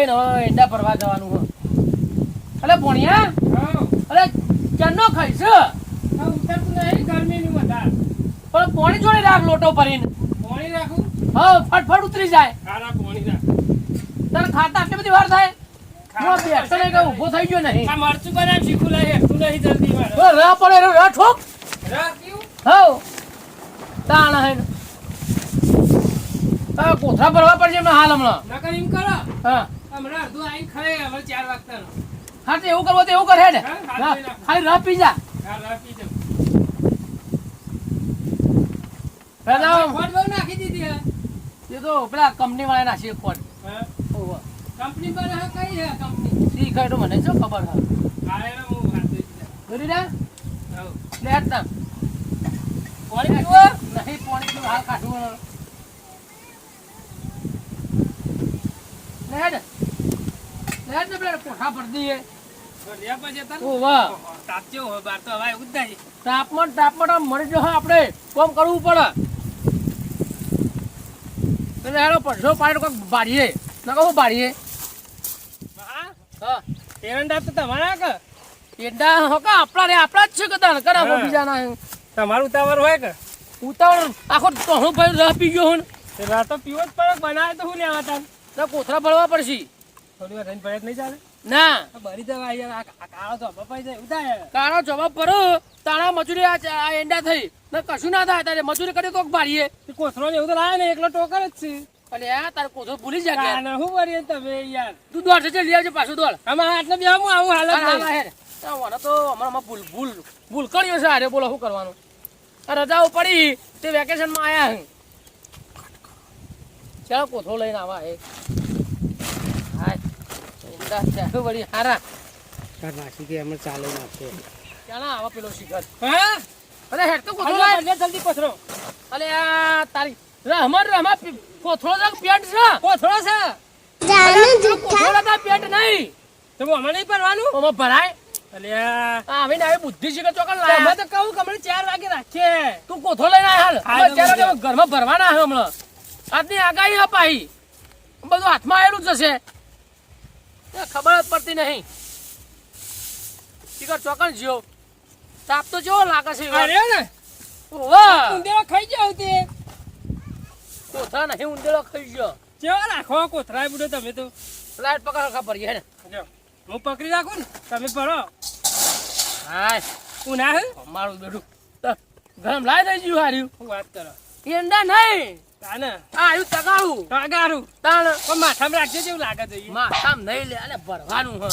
ખાઈને હવે એંડા ભરવા જવાનું હો. અલે ભોણિયા અલે ચાનો ખાઈશ ઉતરતું નહીં ગરમીનું વધારે પણ પાણી જોડે રાખ લોટો ભરીને પાણી રાખું હા ફટફટ ઉતરી જાય ખારા પાણી રાખ તને ખાતા આટલી બધી વાર થાય હું બેઠો નહીં કે ઊભો થઈ ગયો નહીં આ મરચું બનાવ શીખું લઈ તું નહીં જલ્દી મારે રહ પડે રહ ઠોક રાખ્યું હવ તાણ હે કોથળા ભરવા પડશે એમને હાલ હમણાં નકર એમ કરો હા હમણાં અડધું આવીને ખાઈ હવે 4 વાગતાનો હા તો એવું કરવો તો એવું કરે ને હા, હાથ ધોઈ નાખ. ખાલી રહ પી જા હા રાખી દઉં ખોટ બહુ નાખી દીધી હે એ તો પેલા કંપની વાળા નાખી ખોટ હા ઓહો કંપની પર હે કઈ હે કંપની સી ખાય તો મને શું ખબર હા હારે ને હું હાથ ધોઈ દીધા જોરી ના હવ લે હાથ ના પાણી પીવો નહીં પાણી પીવું હાલ કાઢવું લે હેડ ને પેલા કોઠા ભર દઈએ રહ્યા પછી તને ઓ વાહ તાત્યો હોય બાર તો હવે એવું જ થાય તાપમાન આમ મળી જશે આપણે કોમ કરવું પડે એટલે હેડો પડશો પાડો કોઈક બાળીએ ના કહું બાળીએ હા હા એરંડા તો તમારા કે એડા હોકા આપણા જ છે કદાચ કરા હા. બીજાના તમારું ઉતાવળ હોય કે ઉતાવળ આખો ટોણું ભાઈ રહ પી ગયો હું તે રાત તો પીવો જ પડે બનાવે તો હું લેવા તાન તો કોથળા ભરવા પડશે થોડી વાર રહીને ભરે જ નહીં ચાલે ના આ બરી દવા યાર આ કાળો તો બપાઈ જાય ઉતાય કાળો જવાબ ભરો તાણા મજૂરી આ એંડા થઈ ને કશું ના થાય તારે મજૂરી કરી કોક બાળીએ તે કોથળો ને એવું તો લાવે ને એકલો ટોકર જ છે અને આ તારે કોથળો ભૂલી જાય કાને હું કરીએ તમે યાર તું દોડ છે લઈ આવજે પાછું દોડ આમાં આટલે બે હું આવું હાલત નહીં. મને તો હમણાં ભૂલ કર્યો છે અરે બોલો શું કરવાનું આ રજાઓ પડી તે વેકેશનમાં આયા હું ચાલો કોથળો લઈને આવા હે હાય એંડા ચાલો વળી હારા નાસી કે અમે ચાલે નાખે ચાલો આવા પેલો શિખર હા અરે હેડ તો કોથળો હાલો લાય જલ્દી કોથળો અલે આ તારી રહમા કોથળો જ પેન્ટ છે કોથળો છે કોથળો તા પેન્ટ નહીં તો અમે નહીં ભરવાનું ઓમાં ભરાય અલ્યા આવીને આવી બુદ્ધિ શીખર ચોકન અમે લાયા તો કહું કે અમે 4 વાગે રાખીએ તું કોથળો લઈને આય હાલ હા, હવે ચાલો તો કે ઘરમાં ભરવાના હે હમણાં આજની આગાહી અપાઈ બધું હાથમાં આવેલું જ જશે એ ખબર જ પડતી નહીં શીખર ચોકન જ્યો તાપ તો જેવો લાગે છે અરે ને વાહ ઉંદેડો ખાઈ જાવ તે કોથળા નહીં ઉંદેડો ખાઈ ગયો કેવા રાખો કોથળા બુડો તમે તો લાઈટ પકડ ખબર છે ને જો હું પકડી રાખું ને તમે ભરો હાય ઉના હે મારું બેડું ગરમ લાઈ દઈ ગયું હાર્યું હું વાત કરો એંડા નહીં તાને આ આવ્યું તગાળું તગારું તાણ પણ માથામાં રાખજે જેવું લાગે છે ઈ. માથામ નહીં લે અને ભરવાનું હ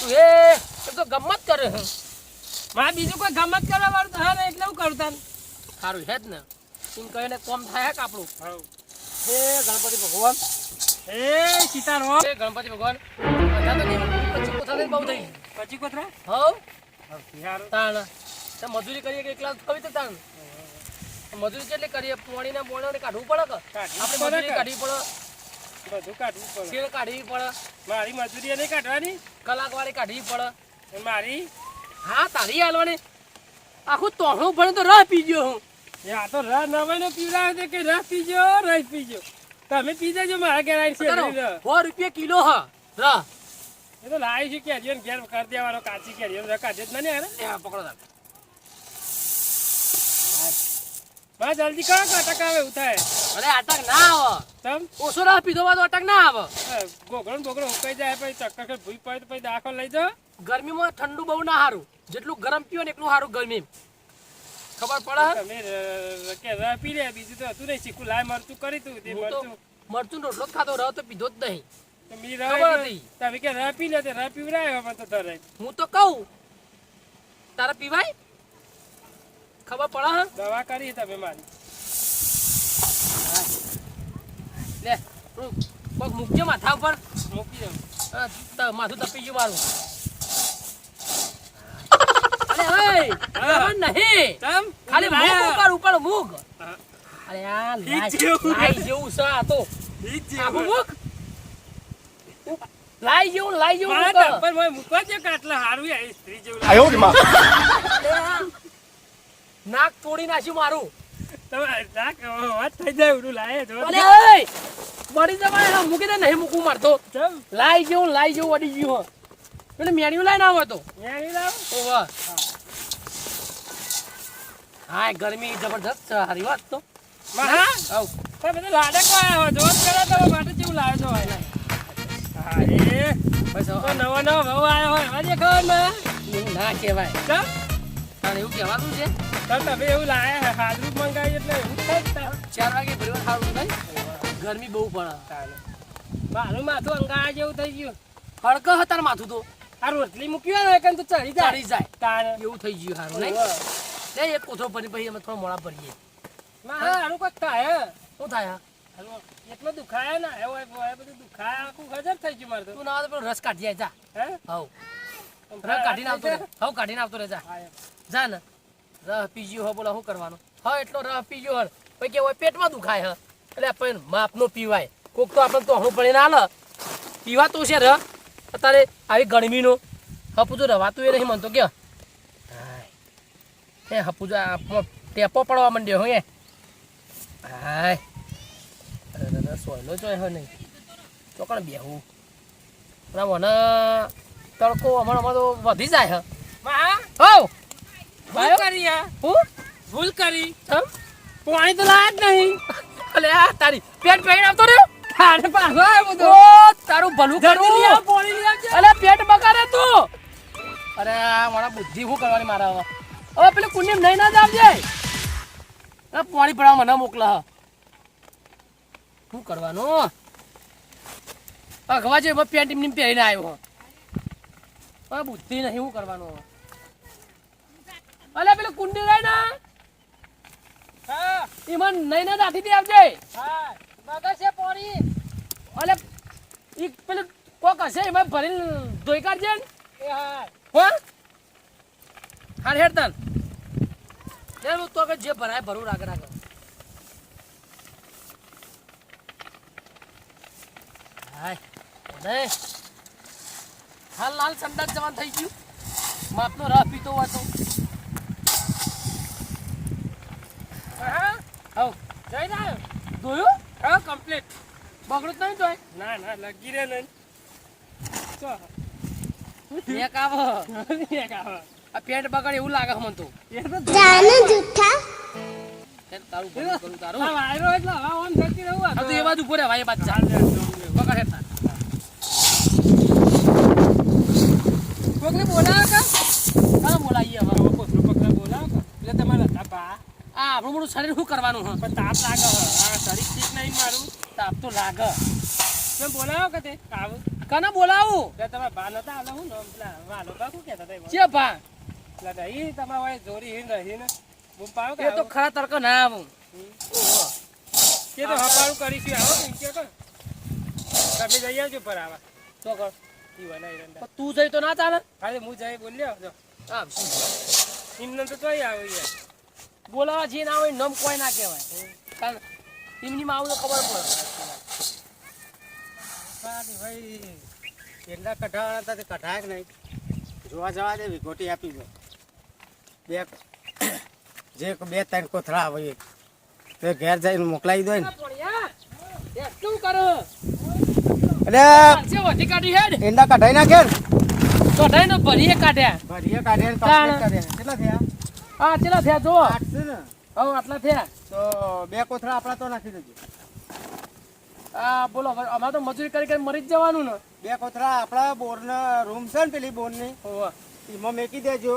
તું એ તો ગમત કરે હ મારે બીજું કોઈ ગમત કરવા વાળું તો હા ને એટલે હું કરું તાન સારું છે જ ને તું કહીને કોમ થાય હે કાપડું હવ હે ગણપતિ ભગવાન એ સીતારામ હે ગણપતિ ભગવાન બધા તો પછી કોથા લઈને બહુ થઈ પછી કોથળા હવ યાર તાણ તે મજૂરી કરીએ કે એકલા ખવી તો તાણ મજૂરી કેટલી કરીએ પોણીને બોણીને કાઢવું પડે કે કાઢવું આપણે પડે મજૂરી કે? કાઢવી પડે બધું કાઢવું પડે શેર કાઢવી પડે મારી મજૂરી નહીં કાઢવાની કલાકવાળી કાઢવી પડે ને મારી હા તારી હાલવાની આખું તોહણું ભણે તો રહ પી ગયો હું એ આ તો રસ નવાઈનો પીવડાવે છે કે રસ પીજો રસ પીજો તમે પી જજો મારા ઘેર આવીને શેરડી રસ. 100 રૂપિયા કિલો હ રહ એ તો લાવી છે કેરીઓ ને ઘેર કરી દેવાનો કાચી કેરીઓ ને કાઢે જ નહીં યાર લે પકડો તાર બસ જલ્દી કરો કે અટક આવે એવું થાય અરે અટક ના આવે તમ ઓછો રહ પીધો માં તો અટક ના આવે ગોગળો ને બોગળો ઉકાઈ જાય પછી ચક્કર ભૂઈ પડે તો પછી દાખલ લઈ જાઓ ગરમીમાં ઠંડુ બહુ ના સારું જેટલું ગરમ પીવો ને એટલું સારું ગરમી ખબર પડે તમે કે રસ પી લે બીજું તો હતું નહીં શીખું લાય મરચું કરી તું તે હું તો મરચું મરચું નો રોટલો જ ખાતો રહ તો પીધો જ નહીં તો મી ખબર રસ હતી. તમે કે રસ પી લે તે રસ પીવડાયો મને તો ધરાય હું તો કહું તારે પીવાય ખબર પડે હા દવા કરી તમે મારી લે તું પગ મૂકજે માથા ઉપર મૂકી દઉં માથું તપી ગયું મારું અરે ઓય ખબર નહીં તમ ખાલી મૂક ઉપર મૂક હા. અરે આ ઈ જેવું. લાઈ જેવું છે આ તો ઈ જ આખું જેવું. મૂક લાઈ જેવું મારા મૂક. ટપ્પર મોય મૂકવા દે કે આટલા હારું યાર, એ સ્ત્રી જેવું લાગે. 哎呦我的妈！ અરે આ નાક તોડી નાખ્યું મારું તમે નાક વાત થઈ જાય એવું લાગે જો. અરે ઓય પડી જવાય હા મૂકી દે નહીં મૂકવું મારતો ચમ લાઈ જેવું વડી ગયું હો પેલે મેણ્યું લાઈને આવો તો ન્યારી લાવ ઓવા હા ગરમી જબરદસ્ત છે હારી વાત તો હા આવ તમે બધું લાડક આવ્યા હો જોત કરો તો માટે જેવું લાવ્યો છો હોય હા એ બસ તો નવો ભાવ આવ્યો હોય આજે ખબર ને એવું ના કહેવાય ચમ તારે એવું કહેવાનું છે તો તમે એવું લાયા હાજરું મંગાવી એટલે એવું થાય જ તાર. 4 વાગે ભરવા સારું નહીં ગરમી બહુ પડે તારે. મારું માથું અંગારા જેવું થઈ ગયું હડક હતા માથું તો આ રોટલી મૂકી હોય ને એકન તો ચડી જાય ચડી જાય તારે એવું થઈ ગયું સારું નહીં લે એક કોથળો ભરી પછી અમે થોડા મોડા ભરીએ હા હારું કોક થાય શું થાય હારું એટલો દુખાય ને એવું હોય બધું દુખાય આખું ગજબ થઈ ગયું મારે તો તું ના આવે તો પેલો રસ કાઢી જાય જા હે હવ રસ કાઢીને આવતો રે હવ કાઢીને આવતો રે જા હા, જા ને રસ પીજ્યો હો બોલો શું કરવાનું હા એટલો રસ પીજ્યો હો પછી કે હોય પેટમાં દુખાય હ એટલે આપણે માપનો પીવાય કોક તો આપણે તો હણું પડીને હાલ પીવા તો છે ર અત્યારે આવી ગરમીનો હપુ તો રવાતું એ નહીં મનતો કે હે હપુ તો ટેપો પડવા માંડ્યો હું એ હાય અરે સોયલો જોઈ હોય નહીં ચોકણ બેહું ના મને તડકો હમણાં તો વધી જાય હ માં હો ભૂલ કરી આ હું ભૂલ કરી હમ પાણી તો લાયા જ નહીં અલે આ તારી પેટ પહેરીને આવતો રહ્યો તારે પાછો આવ્યો બધો ઓ તારું ભલું જલ્દી લઈ આવ, કરું પાણી લઈ આવજે. અલે પેટ બગાડે તું અરે આ મારા બુદ્ધિ શું કરવાની મારા હવે પેલું કુંડીમ નહીં ના જ આવજે અરે પાણી પડાવ મને મોકલા શું કરવાનું અગવા જે પેન્ટ એમની પહેરીને આવ્યો હવે બુદ્ધિ નહીં શું કરવાનું અલે પેલું કુંડી લઈ ને હા એમાં નહીં ના દાથી દે આવજે હા બગર છે પાણી અલે ઈ પેલું કોક હશે એમાં ભરીને ધોઈ કાઢજે ને એ હા હો હાર હેડ તન લેલું તો કે જે ભરાય ભરું રાખ રાખ હાય ઓને હાલ લાલ સંડાસ જવાન થઈ ગયું માપનો રસ પીતો હોય તો હા હવ જઈ રહ્યો ધોયું હા કમ્પ્લીટ બગડું જ નહીં તોય ના ના લગી રે નહીં ચો એક આવો એક આવો. આ પેન્ટ બગડે એવું લાગે મને તો એ તો જાને જૂઠા તારું ભલું કરું તારું આ વાયરો એટલે હવા ઓન થતી રહું આ તો એ બાજુ ઉભો રે ભાઈ બાદ ચાલ ચાલ લે, જોઉં લે. બગડ હેતા કોકને બોલાવો કા કાં બોલાઈએ હવે હવે કોથળો પકડા બોલાવો કા એટલે તમારા તાપા આ આપણું મોટું શરીર શું કરવાનું હ પણ તાપ લાગે હવે. આ શરીર ઠીક નહીં મારું તાપ તો લાગે તમે બોલાવો કે તે આવું કને બોલાવું એટલે તમે બા નતા આલે હું નામ પેલા વાલો બા શું કહેતા હતા ચે ભા એટલે નહીં તમારે હોય જોરી હીન રહીને બૂમ પાડો કે એ તો આવું? ખરા તડકો ના આવું કે તો હપાળું કરીશું આવો કે કે તમે જઈ આવજો પર આવા તો કર ઈ વનાઈ રંડા પણ તું જઈ તો ના ચાલે ખાલી હું જઈ બોલ્યો જો હા એમને તો તોય આવું યાર બોલાવા જે ના હોય નમ કોઈ ના કહેવાય કારણ એમની માં આવું તો ખબર પડે સારી ભાઈ એટલા કઢાવાના હતા તે કઢાય કે નહીં જોવા જવા દે વિગોટી આપી દો બે જે બે ત્રણ કોથળા આવે એ તો ઘેર જઈને મોકલાવી દો ને શું કરો એટલે છે વધી કાઢી હેડ એંડા કઢાઈ નાખે ને કઢાઈ ને ભરીએ કાઢ્યા ભરીએ કાઢે ને તાણ. complete કરે. કેટલા થયા હા ચેલા થયા જો 8 છે ને હવે આટલા થયા તો બે કોથળા આપણા તો નાખી દેજો આ બોલો હવે અમારે તો મજૂરી કરી કરી મરી જ જવાનું ને બે કોથળા આપણા બોરના રૂમ છે ને પેલી બોરની હોવે. એમાં મેકી દેજો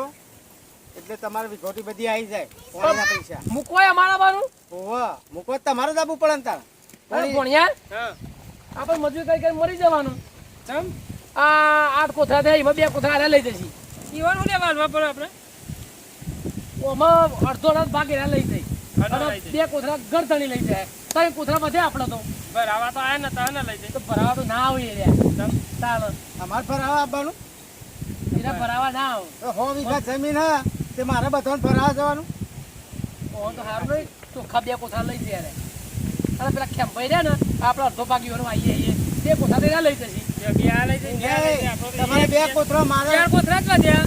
એટલે તમારે વિગોટી બધી આવી જાય પાણીના પૈસા મૂકવાય અમારા બાનું ઓહો મૂકો તો તમારે જ આપવું પડે ને તાર અરે ભણ્યા હા આપણે મજૂરી કરી કરી મરી જવાનું ચમ આ 8 કોથળા થયા એમાં 2 કોથળા હારે લઈ જશે ઈવાનું લે વાળવા પડે આપણે ઓમાં અડધો અડધ ભાગ એના લઈ જાય અડધો અને લઈ જાય. 2 કોથળા ગરધણી લઈ જાય 3 કોથળા વધે આપણે તો બરાબર તો આયા ને તને લઈ જાય તો ભરાવા તો ના આવે રે તાળ અમારે ફરાવા આપવાનું એના ભરાવા ના આવે તો 100 વીઘા જમીન હા તે મારે બધાને ફરાવા જવાનું ઓ તો હારું નહીં ચોખ્ખા 2 કોથળા લઈ જાય રે અને પેલા ખેંભાઈ રહ્યા ને આપણે અડધો ભાગ ઈવાનું આવીએ 2 કોથળા તો એના લઈ જશે બે બે આ લઈ જાય ત્યાં લઈ જાય. આપણો તો તમારે બે એક- કોથળા મારે ચાર કોથળા જ વધ્યા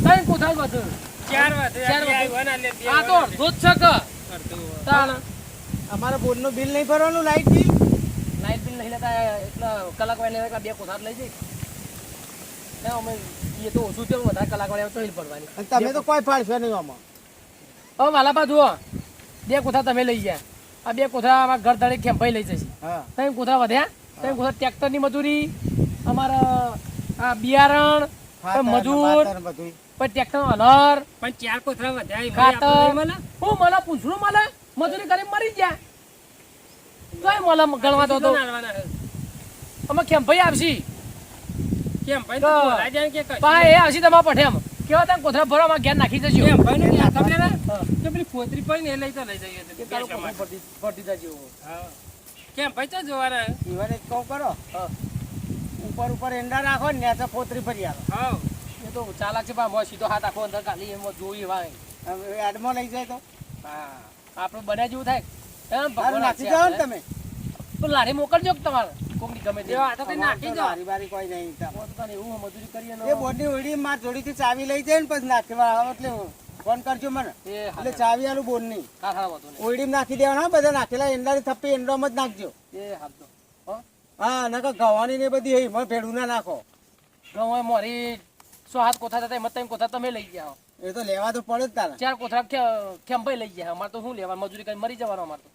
3 કોથળા વધુ ચાર વધ્યા ચાર બે વધ્યા. આવ્યા ને બે આ તો આવ્યા ને. અડધો જ છે કે અડધું. તાણ અમારે બોર્ડનું બિલ નહીં ભરવાનું લાઇટ બિલ લાઈટ બિલ નહીં લેતા એટલે કલાક વાળી લેવા બે કોથા લઈ જઈ અમે એ તો ઓછું થયું વધારે કલાક વાળી તો પડવાની અને તમે તો કોઈ ફાળશો નહીં આમાં. હવે વાલાપા જુઓ બે કોથા તમે લઈ ગયા આ બે કોથા અમારા ઘર ધડે ખેંભાઈ લઈ જશે હા ત્રણ કોથા વધ્યા ત્રણ કોથા ટ્રેક્ટરની મજૂરી અમારા આ બિયારણ ખાતર ને મજૂર બાતર ને બધુંય. પછી ટ્રેક્ટર હલર પણ 4 કોથળા વધ્યા એ ખાતર આપણે હું મને પૂછડું મને મજૂરી કરી મરી ગયા તોય મને ગણવા તો હતો અમે ખેંભાઈ આવશી કેમ ભાઈ તો બોલાય જાય કે કઈ પા એ આવશી તમારા પઠેમ કેવા તમે કોથળા ભરો અમારા ઘેર નાખી જજો કેમ ભાઈ ને યાદ તમને ને હા. કે પેલી પોતરી પડી ને એ લઈ તો લઈ જઈએ એ તારો કોથળો ભરતી જજો હા કેમ ભાઈ તો જોવાના ઈવન એક કહું કરો હા ઉપર ઉપર એંડા રાખો ને ત્યાં તો પોતરી ફરી આવે. હા એ તો ચાલાક છે પા મોં સીધો હાથ આખો અંદર કાઢી એમાં જોઈ વાય હવે એડમાં લઈ જાય તો હા આપણે બન્યા જેવું થાય એમ હારું ભગવાન નાખી જાઓ ને તમે. તો લારી મોકલજો કે તમારે કોકની ગમે તે આ તો કઈ નાખી જાઓ મારી બારી કોઈ નહીં ત્યાં. પોતાને એવું મજૂરી કરીએ એ બોડી ઓડી માર જોડીથી ચાવી લઈ જાય ને પછી નાખવા આવે એટલે ફોન કરજો મને એ એટલે ચાવી આલું બોર્ડની હા વાતો નહીં ઓડીમાં નાખી દેવાના હો, બધા નાખેલા એંડાની થપ્પી એંડામાં જ નાખજો. એ હાથ દો હો હા નકર ગવાની ને બધી હઈ મને ભેડું ના નાખો. ગમે મોરી 100 હાથ કોથા થતા એમાં ત્રણ કોથા તમે લઈ ગયા એ તો લેવા તો પડે જ તારા. 4 કોથા ખેંભાઈ લઈ ગયા અમારે તો શું લેવા મજૂરી કરી મરી જવાનો અમારે તો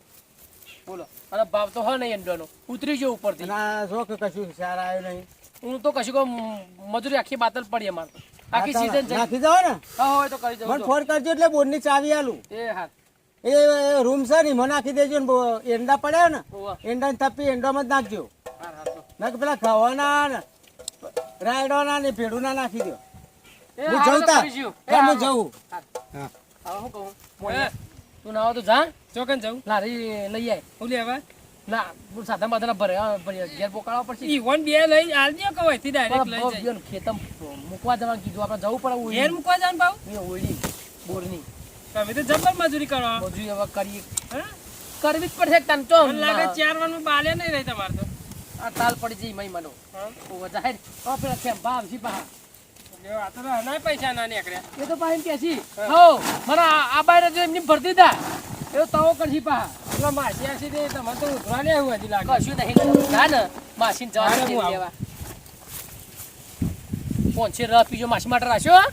બોલો અને ભાવ તો હ નહીં એંડોનો ઉતરી ગયો ઉપરથી અને આ જો કે કશું સારા આવ્યું નહીં. હું તો કશું કહું મજૂરી આખી બાતલ પડી અમારે તો આખી સીઝન છે નાખી જાઓ ને હા હોય તો કરી મને જવું ફોન કરજો એટલે બોર્ડની ચાવી આલું. એ હાથ એ રૂમ છે ને એમાં નાખી દેજો ને એંડા પડ્યા ને હોવા એંડાની થપ્પી એંડામાં જ નાખજો. હાર હાથ દો નકર પેલા ખાવાના ને રાયડોના ને ભેડું ના નાખી દો. એ હું હારું જઉં તો તા કરીશું. એ હું હારું. જઉં. હાર. હા. હવે શું કહું મોઢે. તું ના હોય તો જા ચોકન જાઉં લારી લઈ આય હું લેવા ના હું સાધન બાધન ભરે હા, ભરે ઘેર પોકાળવા પડશે ઈ વન બે લઈ આલજો કે વહીથી ડાયરેક્ટ લઈ જાય બેન ખેતમ મૂકવા જવાનું કીધું આપણે જવું પડે ઘેર મૂકવા જાન ભાવ એ ઓળી બોરની તમે તો જબર મજૂરી કરો મજૂરી હવે કરીએ હા કરવી જ પડશે તને તો મને લાગે 4 વાનું બાલે નહીં રહી તમારે તો આ તાલ પડી જઈ મય મનો હા ઓ જાહેર ઓ પેલા કેમ ભાવ છી પા લ્યો, આ તો ના પૈસા ના નીકળ્યા એ તો પા એમ કે છી હો મને આ બાયરે જો એમની ભરતી દા એ તવો કરશી પા એટલે માસી આસી દે તમારે તો ઉતરવા ને એવું હજી લાગે કશું નહીં ના ને માસીને જવા હારે દે હું આવું. લેવા ફોન છે રસ પીજો માસી માટે રાખ્યો હા?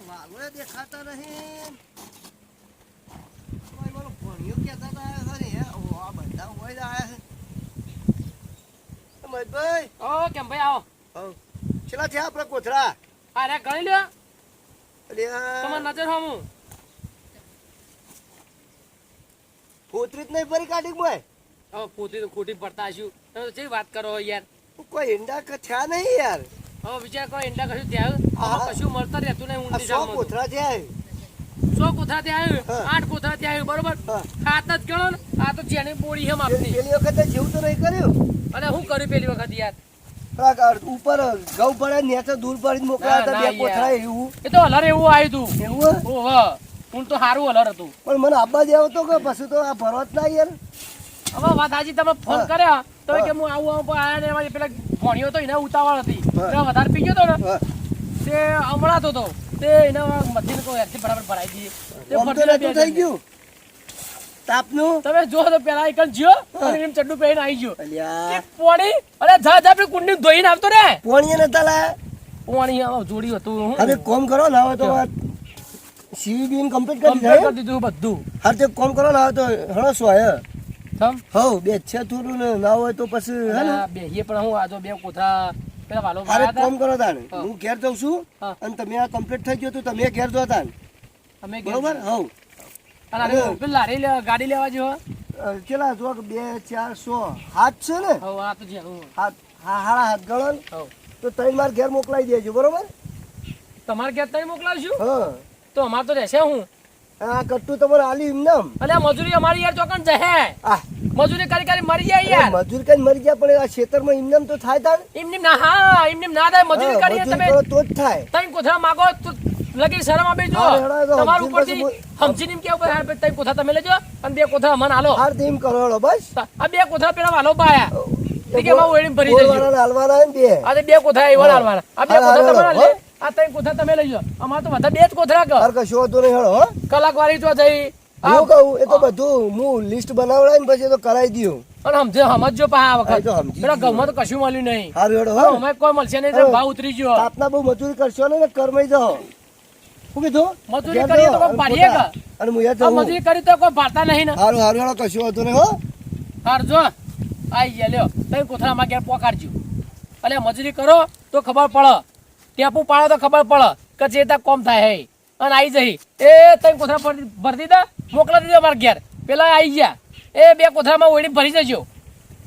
વાલોએ દેખાતા નહીં. કોઈ બોલો ભણ્યો કહેતા હતા ને, હે, ઓ, આ બધા હોય જ આયા છે. મહેશભાઈ, ઓ કેમ ભાઈ આવો હઉ. છેલ્લા થયા આપણા કોથળા. અરે ગણી લ્યો અલ્યા, તમારી નજર હમું ફોતરી જ નહીં ભરી કાઢી મોય. હવે પોતે તો ખોટી પડતા હશું તમે તો કેવી વાત કરો યાર કોઈ ઈંડા થયા નહીં યાર. હવે વિચાર કરો ઈંડા કશું ત્યાં હા. આમાં કશું મળતા રહેતું નહીં આ ઊંધી 100 જામમાં તો. કોથળા થયા. 100 કોથળા ત્યાં હા. આવ્યું 8 કોથળા ત્યાં આવ્યું બરોબર હા. ખાત જ ગણો ને આ તો જેની બોડી હમ આપની પેલી વખતે જેવું તો નહીં કર્યું. અને હું કર્યું પેલી વખત યાર આ ઉપર ઘઉં પડે નીચે દૂર પડી મોકલ્યા હતા ના, બે કોથળા યાર. એવું એ તો હલર એવું આવ્યું તું એવું હે? ઓહ હું તો સારું હલર હતું પણ મને આબા દેવો તો કે પછી તો આ ભરવા જ ના યાર. હવે વાત હાજી તમે ફોન હા. કર્યા તો હા. કે હું આવું આયા ને એમાં પેલા ભણ્યો તો એને ઉતાવળ હતી હા. એટલે વધારે પી ગયો તો ને હા. તે હમણાં તો તે એના મધ્યને કોઈ હેરથી બરાબર ભરાઈ દઈએ તે આમ તો ફરતીને નતું બે થઈ ગયું તાપનું. તમે જો તો પેલા એકન જ્યો હા. અને એમ ચડ્ડું પહેરીને આવી ગયો અલ્યા કે પોણી અરે જા જા પેલી કુંડી ધોઈને આવતો રે પોણીએ નતા લાયા. પોણી આમાં જોડી હતું હું હવે કોમ કરો ને હવે તો સીવી બીન કમ્પ્લીટ કરી કમ્પ્લીટ દીધા કરી દીધું બધું હા તે કોમ કરો ને હવે તો હણો સો હે તમ હવ બે છે થોડું ને ના હોય તો પછી હે ને અને બેહીએ પણ હું આજો બે કોથળા પેલા વાલો અરે ભરાયા કોમ કરો તાને હા. હું ઘેર જાઉં છું હા. અને તમે આ કમ્પ્લીટ થઈ ગયો તો તમે ઘેર જો તાન હતા અમે બરોબર હવ અને આને પેલી લારી ગાડી લેવા જો ચલા જો 2 4 100 હાથ છે ને હવે આ તો જેનું હાથ હા હાડા હાથ ગણો ને હવ તો ત્રણ માર ઘેર મોકલાઈ દેજો બરોબર તમારે ઘેર તઈ મોકલાવશું હા તો અમારે તો રહેશે હું આ કટ્ટું તમારે આલી એમ નામ અને આ મજૂરી અમારી યાર ચોકન જહે આ મજૂરી કરી કરી મરી જાય યાર મજૂર કઈ મરી ગયા પણ આ ખેતરમાં એમ નામ તો થાય તાન એમની ના હા એમની ના થાય મજૂરી હા, કરીએ મજૂરી તમે કરો તો જ થાય તઈ કોથળા માગો તો લગી શરમ આપી જો હા, હેડો, હેડો, તમારું સમજીને ઉપરથી પછી સમજીને એમ કેવું કે હા તઈ કોથળા તમે લેજો અને બે કોથળા મને હાલો હાર તેમ કરો હેડો બસ આ બે કોથળા પેલા વાલો પાયા એ કે એમાં ઓળીને ભરી દેજો ગોળવાળાને હાલવાના હે ને બે આ તો બે કોથળા એવા હાલવાના આ બે હાલ, હાલ, કોથળા તમારા હાલ, લે આ તઈ કોથળા તમે લઈ જાઓ અમાર તો બધા બે જ કોથળા કર હાર કશો વાંધો નહીં હેડો હો કલાક વાળી તો થઈ હું કહું એ તો બધું હું લિસ્ટ બનાવડાય ને પછી તો કરાવી દઉં. અને સમજજો પા આ હા, એ વખત તો સમજી પેલા ગયો. ઘઉંમાં તો કશું મળ્યું નહીં હારું હેડો હવે હો. અમે કોઈ મળશે નહીં તો ભાવ ઉતરી ગયો તાપના બહુ મજૂરી કરશો ને કરમાઈ જાઓ. શું કીધું? મજૂરી ઘેર કરીએ તો જાઓ, કોઈ પાડીએ ખોટા. અને હું યાર આ જઉં. મજૂરી કરી તો કોઈ ભાડતા નહીં ને હારું હારું હેડો કશું વાંધો નહીં હો. હારજો આઈ ગયા લ્યો તમે કોથળામાં ઘેર પોકાડજો એટલે મજૂરી કરો તો ખબર પડે ટેપુ પાડો તો ખબર પડે કે ચેતા કોમ થાય હે અને આવી જઈ એ તમે કોથળા ભરી દીધા મોકલા દીધા મારા ઘેર પેલા આવી ગયા એ 2 કોથળામાં ઓળી ભરી જજો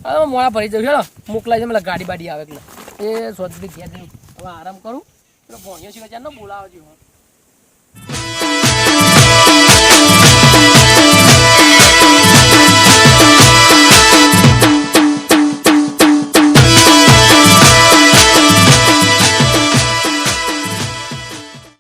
હવે મોડા ભરી જજો હેડો મોકલાઈ જાય ગાડી બાડી આવે એટલે એ સોચી ઘેર જઈને હવે આરામ કરું પેલો ભોણિયો છે બોલાવજો